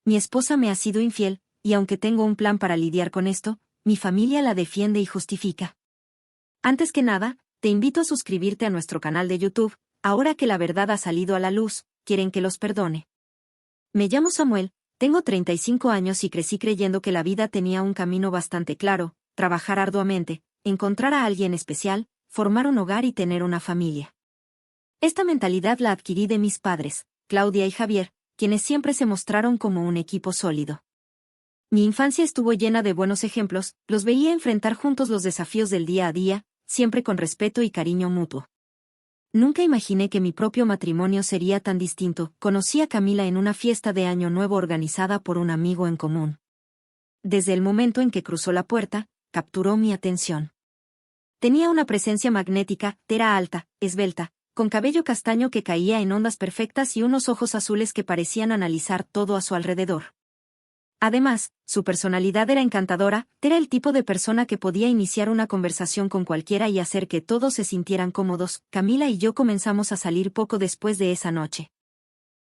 Mi esposa me ha sido infiel, y aunque tengo un plan para lidiar con esto, mi familia la defiende y justifica. Antes que nada, te invito a suscribirte a nuestro canal de YouTube. Ahora que la verdad ha salido a la luz, quieren que los perdone. Me llamo Samuel, tengo 35 años y crecí creyendo que la vida tenía un camino bastante claro: trabajar arduamente, encontrar a alguien especial, formar un hogar y tener una familia. Esta mentalidad la adquirí de mis padres, Claudia y Javier, quienes siempre se mostraron como un equipo sólido. Mi infancia estuvo llena de buenos ejemplos, los veía enfrentar juntos los desafíos del día a día, siempre con respeto y cariño mutuo. Nunca imaginé que mi propio matrimonio sería tan distinto. Conocí a Camila en una fiesta de Año Nuevo organizada por un amigo en común. Desde el momento en que cruzó la puerta, capturó mi atención. Tenía una presencia magnética, era alta, esbelta, con cabello castaño que caía en ondas perfectas y unos ojos azules que parecían analizar todo a su alrededor. Además, su personalidad era encantadora, era el tipo de persona que podía iniciar una conversación con cualquiera y hacer que todos se sintieran cómodos. Camila y yo comenzamos a salir poco después de esa noche.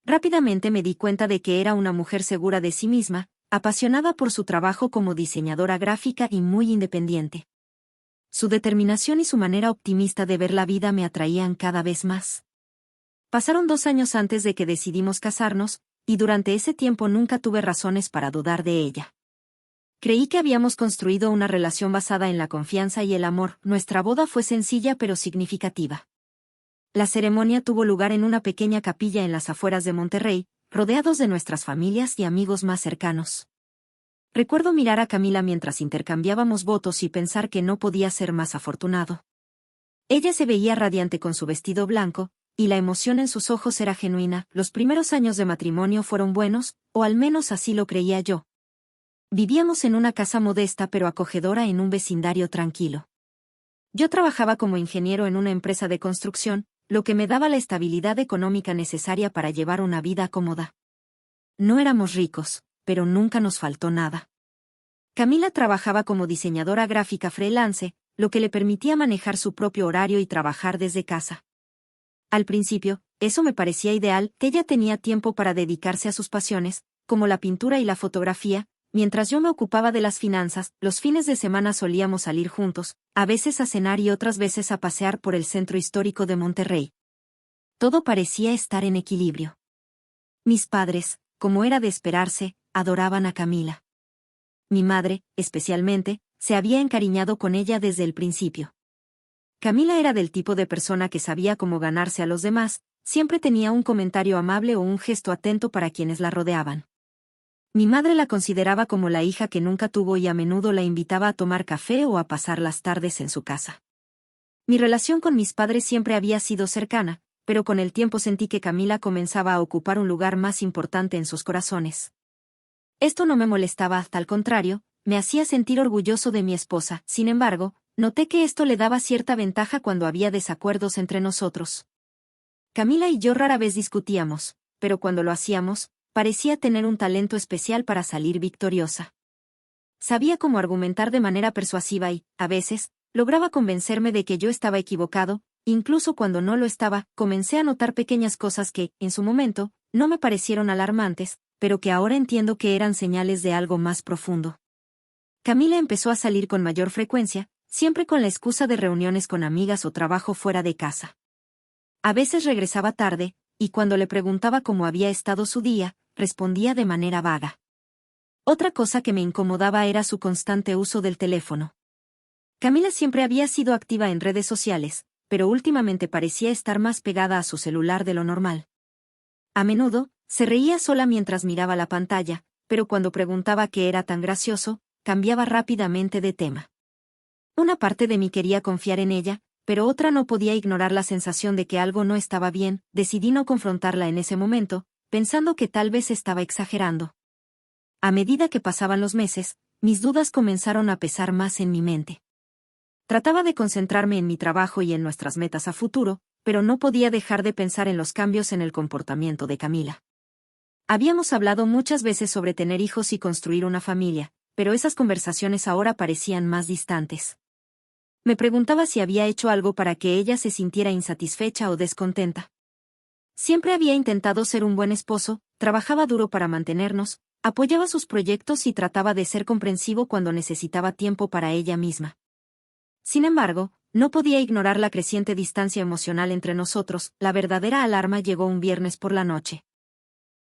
Rápidamente me di cuenta de que era una mujer segura de sí misma, apasionada por su trabajo como diseñadora gráfica y muy independiente. Su determinación y su manera optimista de ver la vida me atraían cada vez más. Pasaron 2 años antes de que decidimos casarnos, y durante ese tiempo nunca tuve razones para dudar de ella. Creí que habíamos construido una relación basada en la confianza y el amor. Nuestra boda fue sencilla pero significativa. La ceremonia tuvo lugar en una pequeña capilla en las afueras de Monterrey, rodeados de nuestras familias y amigos más cercanos. Recuerdo mirar a Camila mientras intercambiábamos votos y pensar que no podía ser más afortunado. Ella se veía radiante con su vestido blanco, y la emoción en sus ojos era genuina. Los primeros años de matrimonio fueron buenos, o al menos así lo creía yo. Vivíamos en una casa modesta pero acogedora en un vecindario tranquilo. Yo trabajaba como ingeniero en una empresa de construcción, lo que me daba la estabilidad económica necesaria para llevar una vida cómoda. No éramos ricos, pero nunca nos faltó nada. Camila trabajaba como diseñadora gráfica freelance, lo que le permitía manejar su propio horario y trabajar desde casa. Al principio, eso me parecía ideal, que ella tenía tiempo para dedicarse a sus pasiones, como la pintura y la fotografía, mientras yo me ocupaba de las finanzas. Los fines de semana solíamos salir juntos, a veces a cenar y otras veces a pasear por el centro histórico de Monterrey. Todo parecía estar en equilibrio. Mis padres, como era de esperarse, adoraban a Camila. Mi madre, especialmente, se había encariñado con ella desde el principio. Camila era del tipo de persona que sabía cómo ganarse a los demás, siempre tenía un comentario amable o un gesto atento para quienes la rodeaban. Mi madre la consideraba como la hija que nunca tuvo y a menudo la invitaba a tomar café o a pasar las tardes en su casa. Mi relación con mis padres siempre había sido cercana, pero con el tiempo sentí que Camila comenzaba a ocupar un lugar más importante en sus corazones. Esto no me molestaba, hasta al contrario, me hacía sentir orgulloso de mi esposa. Sin embargo, noté que esto le daba cierta ventaja cuando había desacuerdos entre nosotros. Camila y yo rara vez discutíamos, pero cuando lo hacíamos, parecía tener un talento especial para salir victoriosa. Sabía cómo argumentar de manera persuasiva y, a veces, lograba convencerme de que yo estaba equivocado. Incluso cuando no lo estaba, comencé a notar pequeñas cosas que, en su momento, no me parecieron alarmantes, pero que ahora entiendo que eran señales de algo más profundo. Camila empezó a salir con mayor frecuencia, siempre con la excusa de reuniones con amigas o trabajo fuera de casa. A veces regresaba tarde, y cuando le preguntaba cómo había estado su día, respondía de manera vaga. Otra cosa que me incomodaba era su constante uso del teléfono. Camila siempre había sido activa en redes sociales, pero últimamente parecía estar más pegada a su celular de lo normal. A menudo, se reía sola mientras miraba la pantalla, pero cuando preguntaba qué era tan gracioso, cambiaba rápidamente de tema. Una parte de mí quería confiar en ella, pero otra no podía ignorar la sensación de que algo no estaba bien. Decidí no confrontarla en ese momento, pensando que tal vez estaba exagerando. A medida que pasaban los meses, mis dudas comenzaron a pesar más en mi mente. Trataba de concentrarme en mi trabajo y en nuestras metas a futuro, pero no podía dejar de pensar en los cambios en el comportamiento de Camila. Habíamos hablado muchas veces sobre tener hijos y construir una familia, pero esas conversaciones ahora parecían más distantes. Me preguntaba si había hecho algo para que ella se sintiera insatisfecha o descontenta. Siempre había intentado ser un buen esposo, trabajaba duro para mantenernos, Apoyaba sus proyectos y trataba de ser comprensivo cuando necesitaba tiempo para ella misma. Sin embargo, no podía ignorar la creciente distancia emocional entre nosotros. La verdadera alarma llegó un viernes por la noche.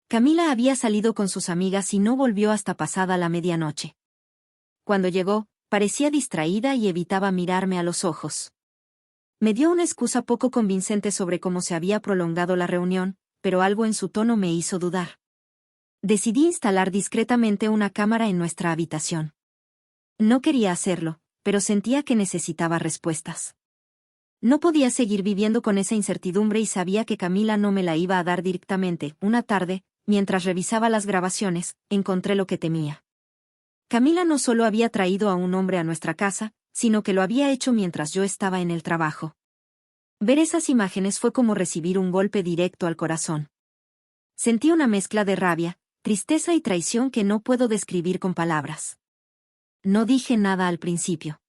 Camila había salido con sus amigas y no volvió hasta pasada la medianoche. Cuando llegó, parecía distraída y evitaba mirarme a los ojos. Me dio una excusa poco convincente sobre cómo se había prolongado la reunión, pero algo en su tono me hizo dudar. Decidí instalar discretamente una cámara en nuestra habitación. No quería hacerlo, pero sentía que necesitaba respuestas. No podía seguir viviendo con esa incertidumbre y sabía que Camila no me la iba a dar directamente. Una tarde, mientras revisaba las grabaciones, encontré lo que temía. Camila no solo había traído a un hombre a nuestra casa, sino que lo había hecho mientras yo estaba en el trabajo. Ver esas imágenes fue como recibir un golpe directo al corazón. Sentí una mezcla de rabia, tristeza y traición que no puedo describir con palabras. No dije nada al principio.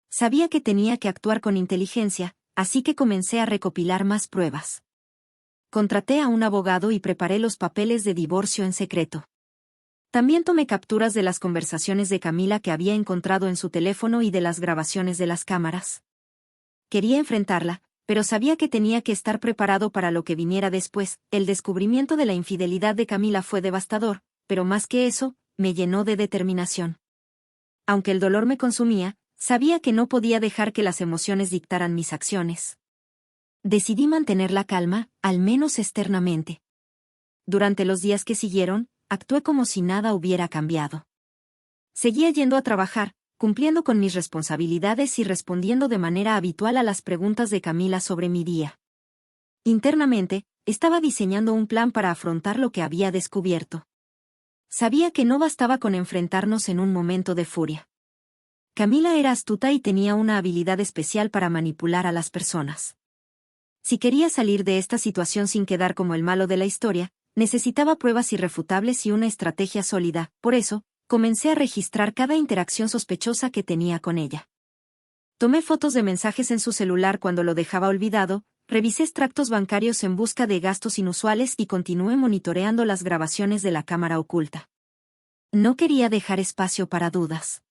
Sabía que tenía que actuar con inteligencia, así que comencé a recopilar más pruebas. Contraté a un abogado y preparé los papeles de divorcio en secreto. También tomé capturas de las conversaciones de Camila que había encontrado en su teléfono y de las grabaciones de las cámaras. Quería enfrentarla, pero sabía que tenía que estar preparado para lo que viniera después. El descubrimiento de la infidelidad de Camila fue devastador, pero más que eso, me llenó de determinación. Aunque el dolor me consumía, sabía que no podía dejar que las emociones dictaran mis acciones. Decidí mantener la calma, al menos externamente. Durante los días que siguieron, actué como si nada hubiera cambiado. Seguía yendo a trabajar, cumpliendo con mis responsabilidades y respondiendo de manera habitual a las preguntas de Camila sobre mi día. Internamente, estaba diseñando un plan para afrontar lo que había descubierto. Sabía que no bastaba con enfrentarnos en un momento de furia. Camila era astuta y tenía una habilidad especial para manipular a las personas. Si quería salir de esta situación sin quedar como el malo de la historia, necesitaba pruebas irrefutables y una estrategia sólida. Por eso, comencé a registrar cada interacción sospechosa que tenía con ella. Tomé fotos de mensajes en su celular cuando lo dejaba olvidado, revisé extractos bancarios en busca de gastos inusuales y continué monitoreando las grabaciones de la cámara oculta. No quería dejar espacio para dudas.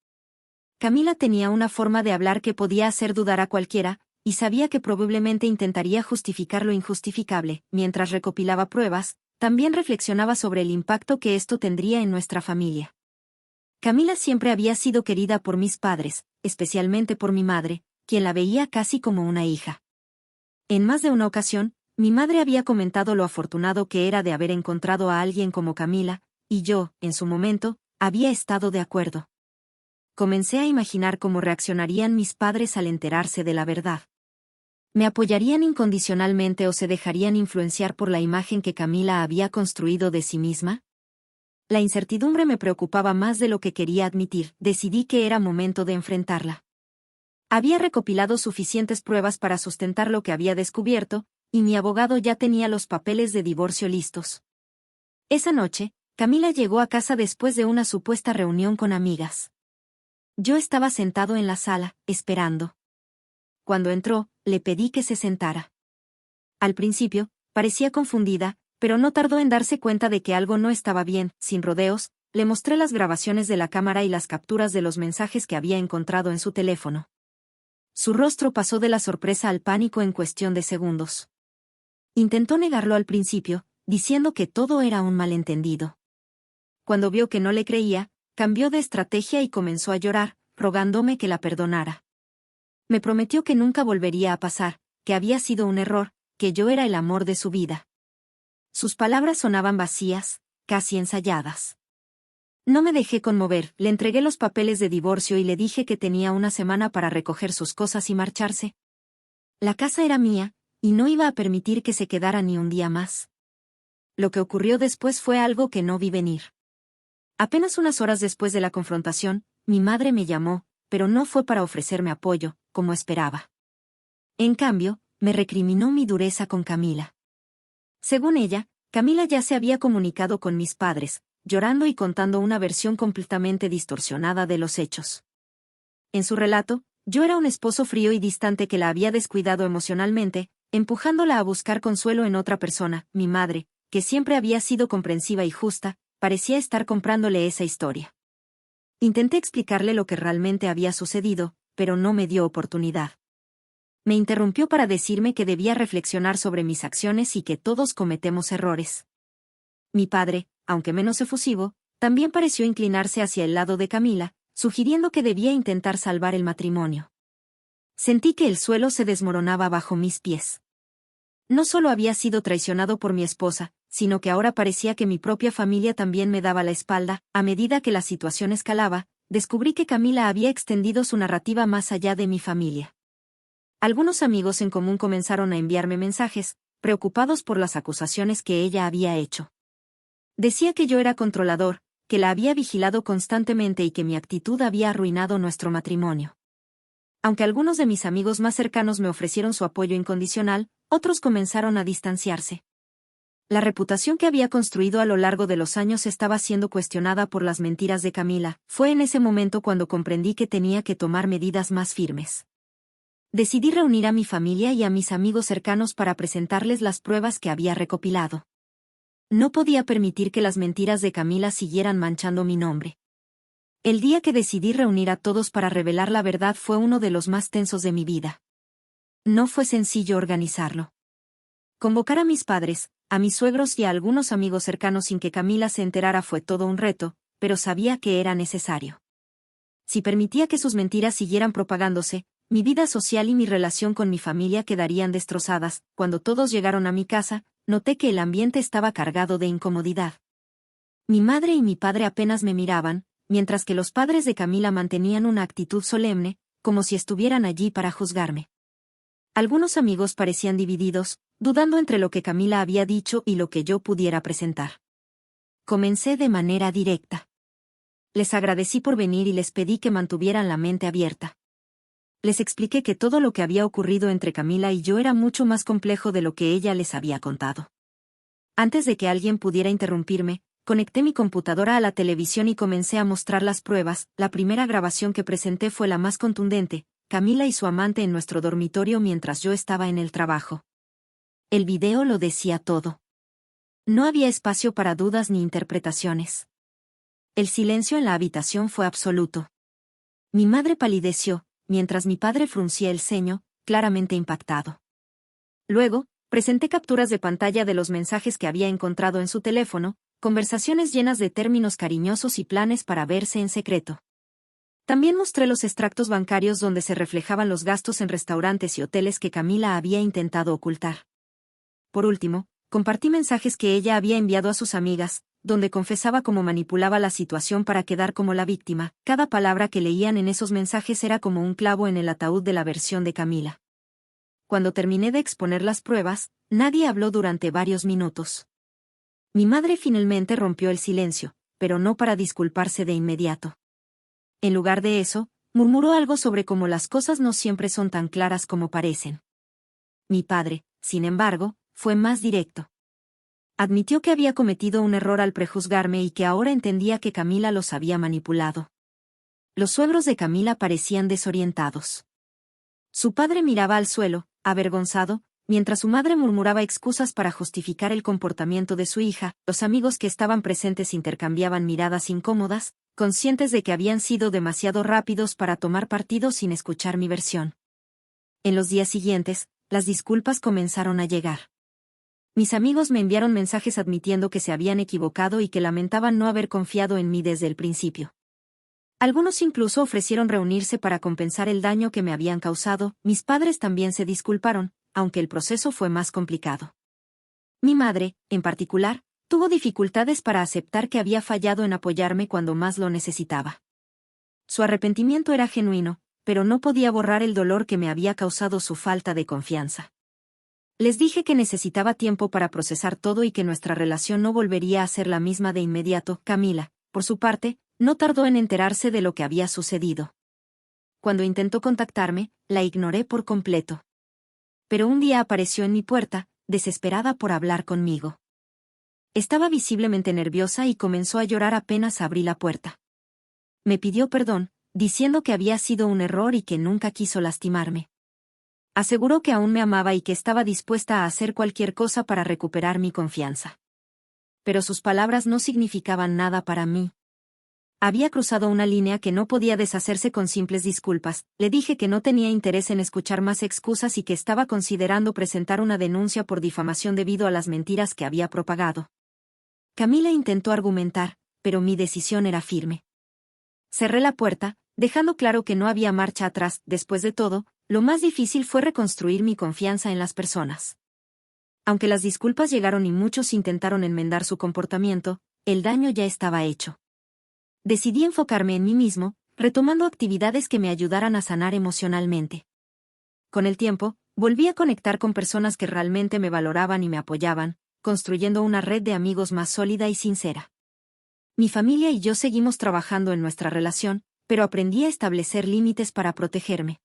Camila tenía una forma de hablar que podía hacer dudar a cualquiera, y sabía que probablemente intentaría justificar lo injustificable. Mientras recopilaba pruebas, también reflexionaba sobre el impacto que esto tendría en nuestra familia. Camila siempre había sido querida por mis padres, especialmente por mi madre, quien la veía casi como una hija. En más de una ocasión, mi madre había comentado lo afortunado que era de haber encontrado a alguien como Camila, y yo, en su momento, había estado de acuerdo. Comencé a imaginar cómo reaccionarían mis padres al enterarse de la verdad. ¿Me apoyarían incondicionalmente o se dejarían influenciar por la imagen que Camila había construido de sí misma? La incertidumbre me preocupaba más de lo que quería admitir. Decidí que era momento de enfrentarla. Había recopilado suficientes pruebas para sustentar lo que había descubierto, y mi abogado ya tenía los papeles de divorcio listos. Esa noche, Camila llegó a casa después de una supuesta reunión con amigas. Yo estaba sentado en la sala, esperando. Cuando entró, le pedí que se sentara. Al principio, parecía confundida, pero no tardó en darse cuenta de que algo no estaba bien. Sin rodeos, le mostré las grabaciones de la cámara y las capturas de los mensajes que había encontrado en su teléfono. Su rostro pasó de la sorpresa al pánico en cuestión de segundos. Intentó negarlo al principio, diciendo que todo era un malentendido. Cuando vio que no le creía, cambió de estrategia y comenzó a llorar, rogándome que la perdonara. Me prometió que nunca volvería a pasar, que había sido un error, que yo era el amor de su vida. Sus palabras sonaban vacías, casi ensayadas. No me dejé conmover, le entregué los papeles de divorcio y le dije que tenía una semana para recoger sus cosas y marcharse. La casa era mía, y no iba a permitir que se quedara ni un día más. Lo que ocurrió después fue algo que no vi venir. Apenas unas horas después de la confrontación, mi madre me llamó, pero no fue para ofrecerme apoyo, como esperaba. En cambio, me recriminó mi dureza con Camila. Según ella, Camila ya se había comunicado con mis padres, llorando y contando una versión completamente distorsionada de los hechos. En su relato, yo era un esposo frío y distante que la había descuidado emocionalmente, empujándola a buscar consuelo en otra persona, mi madre, que siempre había sido comprensiva y justa, parecía estar comprándole esa historia. Intenté explicarle lo que realmente había sucedido, pero no me dio oportunidad. Me interrumpió para decirme que debía reflexionar sobre mis acciones y que todos cometemos errores. Mi padre, aunque menos efusivo, también pareció inclinarse hacia el lado de Camila, sugiriendo que debía intentar salvar el matrimonio. Sentí que el suelo se desmoronaba bajo mis pies. No solo había sido traicionado por mi esposa, sino que ahora parecía que mi propia familia también me daba la espalda. A medida que la situación escalaba, descubrí que Camila había extendido su narrativa más allá de mi familia. Algunos amigos en común comenzaron a enviarme mensajes, preocupados por las acusaciones que ella había hecho. Decía que yo era controlador, que la había vigilado constantemente y que mi actitud había arruinado nuestro matrimonio. Aunque algunos de mis amigos más cercanos me ofrecieron su apoyo incondicional, otros comenzaron a distanciarse. La reputación que había construido a lo largo de los años estaba siendo cuestionada por las mentiras de Camila. Fue en ese momento cuando comprendí que tenía que tomar medidas más firmes. Decidí reunir a mi familia y a mis amigos cercanos para presentarles las pruebas que había recopilado. No podía permitir que las mentiras de Camila siguieran manchando mi nombre. El día que decidí reunir a todos para revelar la verdad fue uno de los más tensos de mi vida. No fue sencillo organizarlo. Convocar a mis padres, a mis suegros y a algunos amigos cercanos sin que Camila se enterara fue todo un reto, pero sabía que era necesario. Si permitía que sus mentiras siguieran propagándose, mi vida social y mi relación con mi familia quedarían destrozadas. Cuando todos llegaron a mi casa, noté que el ambiente estaba cargado de incomodidad. Mi madre y mi padre apenas me miraban, mientras que los padres de Camila mantenían una actitud solemne, como si estuvieran allí para juzgarme. Algunos amigos parecían divididos, dudando entre lo que Camila había dicho y lo que yo pudiera presentar. Comencé de manera directa. Les agradecí por venir y les pedí que mantuvieran la mente abierta. Les expliqué que todo lo que había ocurrido entre Camila y yo era mucho más complejo de lo que ella les había contado. Antes de que alguien pudiera interrumpirme, conecté mi computadora a la televisión y comencé a mostrar las pruebas. La primera grabación que presenté fue la más contundente: Camila y su amante en nuestro dormitorio mientras yo estaba en el trabajo. El video lo decía todo. No había espacio para dudas ni interpretaciones. El silencio en la habitación fue absoluto. Mi madre palideció, mientras mi padre fruncía el ceño, claramente impactado. Luego, presenté capturas de pantalla de los mensajes que había encontrado en su teléfono, conversaciones llenas de términos cariñosos y planes para verse en secreto. También mostré los extractos bancarios donde se reflejaban los gastos en restaurantes y hoteles que Camila había intentado ocultar. Por último, compartí mensajes que ella había enviado a sus amigas, donde confesaba cómo manipulaba la situación para quedar como la víctima. Cada palabra que leían en esos mensajes era como un clavo en el ataúd de la versión de Camila. Cuando terminé de exponer las pruebas, nadie habló durante varios minutos. Mi madre finalmente rompió el silencio, pero no para disculparse de inmediato. En lugar de eso, murmuró algo sobre cómo las cosas no siempre son tan claras como parecen. Mi padre, sin embargo, fue más directo. Admitió que había cometido un error al prejuzgarme y que ahora entendía que Camila los había manipulado. Los suegros de Camila parecían desorientados. Su padre miraba al suelo, avergonzado, mientras su madre murmuraba excusas para justificar el comportamiento de su hija. Los amigos que estaban presentes intercambiaban miradas incómodas, conscientes de que habían sido demasiado rápidos para tomar partido sin escuchar mi versión. En los días siguientes, las disculpas comenzaron a llegar. Mis amigos me enviaron mensajes admitiendo que se habían equivocado y que lamentaban no haber confiado en mí desde el principio. Algunos incluso ofrecieron reunirse para compensar el daño que me habían causado. Mis padres también se disculparon, aunque el proceso fue más complicado. Mi madre, en particular, tuvo dificultades para aceptar que había fallado en apoyarme cuando más lo necesitaba. Su arrepentimiento era genuino, pero no podía borrar el dolor que me había causado su falta de confianza. Les dije que necesitaba tiempo para procesar todo y que nuestra relación no volvería a ser la misma de inmediato. Camila, por su parte, no tardó en enterarse de lo que había sucedido. Cuando intentó contactarme, la ignoré por completo. Pero un día apareció en mi puerta, desesperada por hablar conmigo. Estaba visiblemente nerviosa y comenzó a llorar apenas abrí la puerta. Me pidió perdón, diciendo que había sido un error y que nunca quiso lastimarme. Aseguró que aún me amaba y que estaba dispuesta a hacer cualquier cosa para recuperar mi confianza. pero sus palabras no significaban nada para mí. Había cruzado una línea que no podía deshacerse con simples disculpas. Le dije que no tenía interés en escuchar más excusas y que estaba considerando presentar una denuncia por difamación debido a las mentiras que había propagado. Camila intentó argumentar, pero mi decisión era firme. Cerré la puerta, dejando claro que no había marcha atrás. Después de todo, lo más difícil fue reconstruir mi confianza en las personas. Aunque las disculpas llegaron y muchos intentaron enmendar su comportamiento, el daño ya estaba hecho. Decidí enfocarme en mí mismo, retomando actividades que me ayudaran a sanar emocionalmente. Con el tiempo, volví a conectar con personas que realmente me valoraban y me apoyaban, construyendo una red de amigos más sólida y sincera. Mi familia y yo seguimos trabajando en nuestra relación, pero aprendí a establecer límites para protegerme.